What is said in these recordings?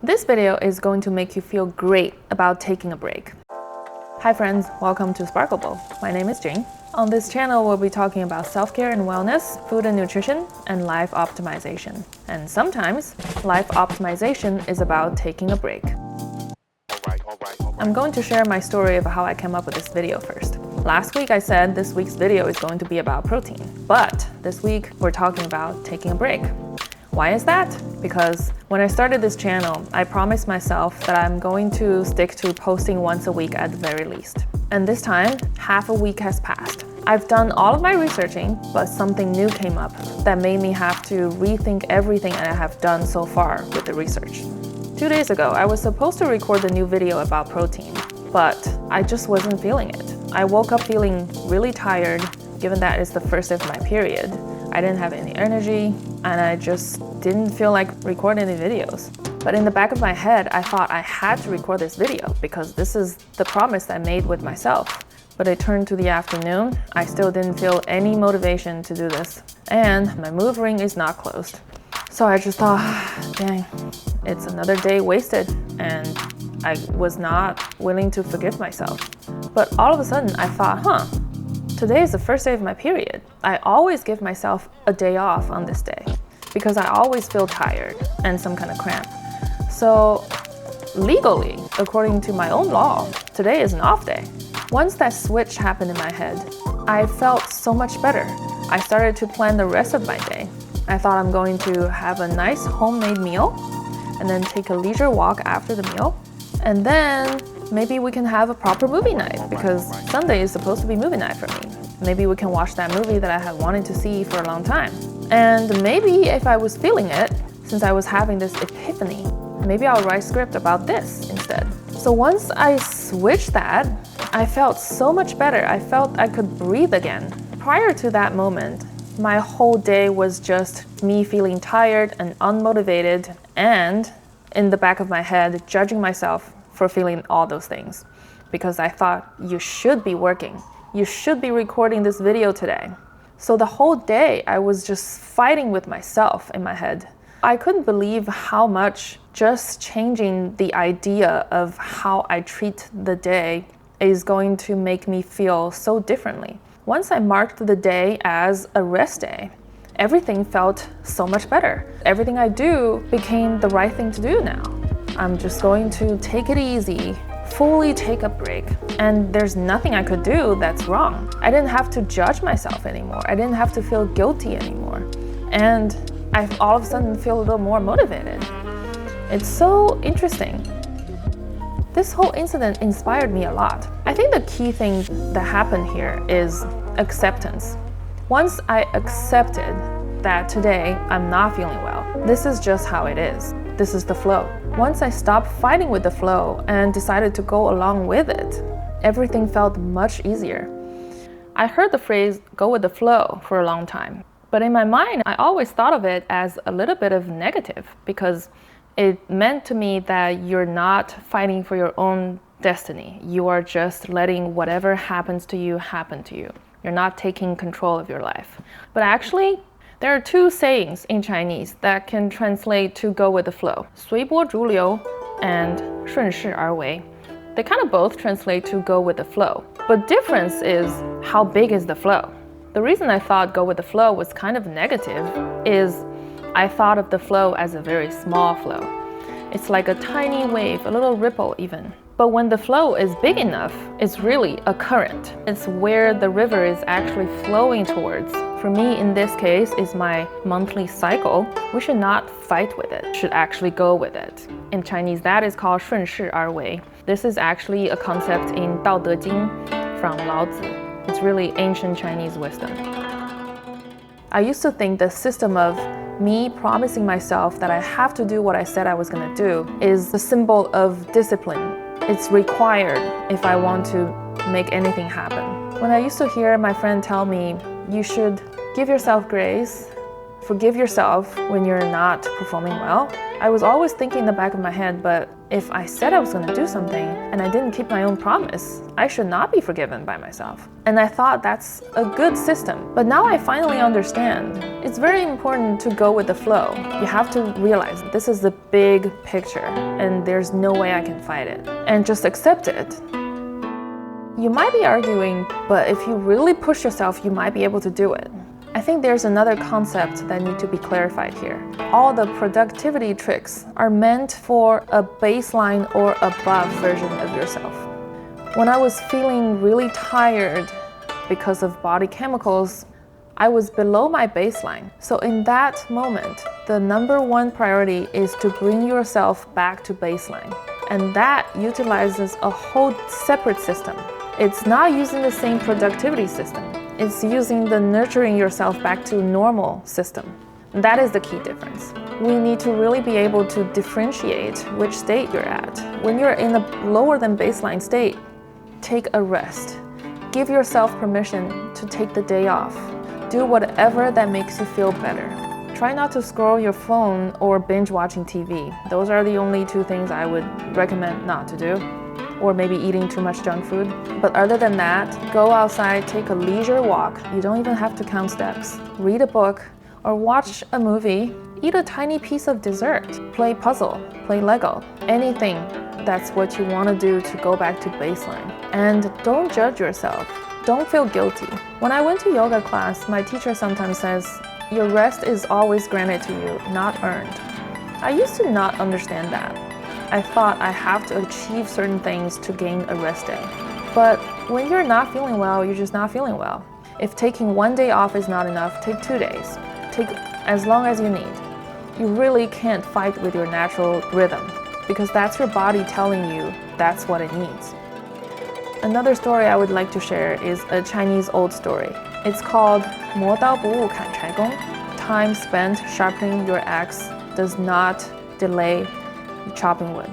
This video is going to make you feel great about taking a break. Hi friends, welcome to Sparkle Bowl. My name is Jing. On this channel, we'll be talking about self-care and wellness, food and nutrition, and life optimization. And sometimes, life optimization is about taking a break. I'm going to share my story of how I came up with this video first. Last week I said this week's video is going to be about protein, but this week we're talking about taking a break. Why is that? Because when I started this channel, I promised myself that I'm going to stick to posting once a week at the very least. And this time, half a week has passed. I've done all of my researching, but something new came up that made me have to rethink everything I have done so far with the research. 2 days ago, I was supposed to record the new video about protein, but I just wasn't feeling it. I woke up feeling really tired, given that it's the first day of my period. I didn't have any energy, and I just didn't feel like recording any videos. But in the back of my head, I thought I had to record this video because this is the promise I made with myself. But it turned to the afternoon, I still didn't feel any motivation to do this. And my move ring is not closed. So I just thought, dang, it's another day wasted, and I was not willing to forgive myself. But all of a sudden, I thought, today is the first day of my period. I always give myself a day off on this day because I always feel tired and some kind of cramp. So legally, according to my own law, today is an off day. Once that switch happened in my head, I felt so much better. I started to plan the rest of my day. I thought I'm going to have a nice homemade meal and then take a leisure walk after the meal. And then maybe we can have a proper movie night because Sunday is supposed to be movie night for me. Maybe we can watch that movie that I have wanted to see for a long time. And maybe if I was feeling it, since I was having this epiphany, maybe I'll write a script about this instead. So once I switched that, I felt so much better. I felt I could breathe again. Prior to that moment, my whole day was just me feeling tired and unmotivated, and in the back of my head, judging myself for feeling all those things. Because I thought, you should be working. You should be recording this video today. So the whole day, I was just fighting with myself in my head. I couldn't believe how much just changing the idea of how I treat the day is going to make me feel so differently. Once I marked the day as a rest day, everything felt so much better. Everything I do became the right thing to do now. I'm just going to take it easy, fully take a break, and there's nothing I could do that's wrong. I didn't have to judge myself anymore. I didn't have to feel guilty anymore. And I all of a sudden feel a little more motivated. It's so interesting. This whole incident inspired me a lot. I think the key thing that happened here is acceptance. Once I accepted that today I'm not feeling well, this is just how it is. This is the flow. Once I stopped fighting with the flow and decided to go along with it, everything felt much easier. I heard the phrase go with the flow for a long time, but in my mind, I always thought of it as a little bit of negative because it meant to me that you're not fighting for your own destiny. You are just letting whatever happens to you happen to you. You're not taking control of your life. But actually, there are two sayings in Chinese that can translate to go with the flow. 随波逐流 and 顺势而为. They kind of both translate to go with the flow. But difference is how big is the flow? The reason I thought go with the flow was kind of negative is I thought of the flow as a very small flow. It's like a tiny wave, a little ripple even. But when the flow is big enough, it's really a current. It's where the river is actually flowing towards. For me, in this case, is my monthly cycle. We should not fight with it, should actually go with it. In Chinese, that is called 顺势而为. This is actually a concept in Dao De Jing from Lao Tzu. It's really ancient Chinese wisdom. I used to think the system of me promising myself that I have to do what I said I was going to do is the symbol of discipline. It's required if I want to make anything happen. When I used to hear my friend tell me, you should give yourself grace, Forgive yourself when you're not performing well. I was always thinking in the back of my head, but if I said I was going to do something and I didn't keep my own promise, I should not be forgiven by myself. And I thought that's a good system. But now I finally understand. It's very important to go with the flow. You have to realize this is the big picture and there's no way I can fight it. And just accept it. You might be arguing, but if you really push yourself, you might be able to do it. I think there's another concept that needs to be clarified here. All the productivity tricks are meant for a baseline or above version of yourself. When I was feeling really tired because of body chemicals, I was below my baseline. So in that moment, the number one priority is to bring yourself back to baseline. And that utilizes a whole separate system. It's not using the same productivity system. It's using the nurturing yourself back to normal system. That is the key difference. We need to really be able to differentiate which state you're at. When you're in a lower than baseline state, take a rest. Give yourself permission to take the day off. Do whatever that makes you feel better. Try not to scroll your phone or binge watching TV. Those are the only two things I would recommend not to do. Or maybe eating too much junk food. But other than that, go outside, take a leisure walk. You don't even have to count steps. Read a book or watch a movie. Eat a tiny piece of dessert. Play puzzle, play Lego. Anything that's what you want to do to go back to baseline. And don't judge yourself. Don't feel guilty. When I went to yoga class, my teacher sometimes says, your rest is always granted to you, not earned. I used to not understand that. I thought I have to achieve certain things to gain a rest day. But when you're not feeling well, you're just not feeling well. If taking one day off is not enough, take 2 days. Take as long as you need. You really can't fight with your natural rhythm because that's your body telling you that's what it needs. Another story I would like to share is a Chinese old story. It's called 磨刀不误砍柴工. Time spent sharpening your axe does not delay chopping wood.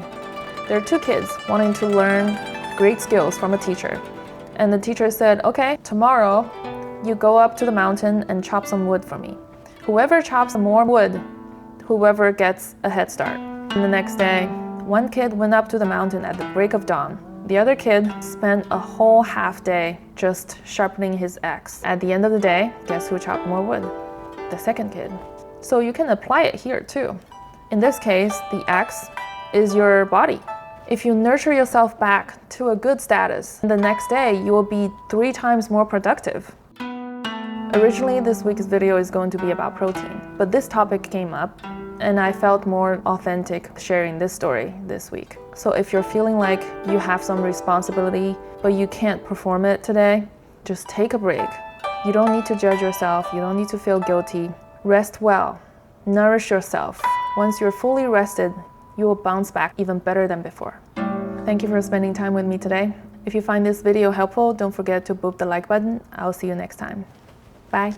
There are 2 kids wanting to learn great skills from a teacher. And the teacher said, okay, tomorrow you go up to the mountain and chop some wood for me. Whoever chops more wood, whoever gets a head start. And the next day, one kid went up to the mountain at the break of dawn. The other kid spent a whole half day just sharpening his axe. At the end of the day, guess who chopped more wood? The second kid. So you can apply it here too. In this case, the axe is your body. If you nurture yourself back to a good status, the next day you will be 3 times more productive. Originally, this week's video is going to be about protein, but this topic came up and I felt more authentic sharing this story this week. So if you're feeling like you have some responsibility, but you can't perform it today, just take a break. You don't need to judge yourself. You don't need to feel guilty. Rest well. Nourish yourself. Once you're fully rested, you will bounce back even better than before. Thank you for spending time with me today. If you find this video helpful, don't forget to boop the like button. I'll see you next time. Bye.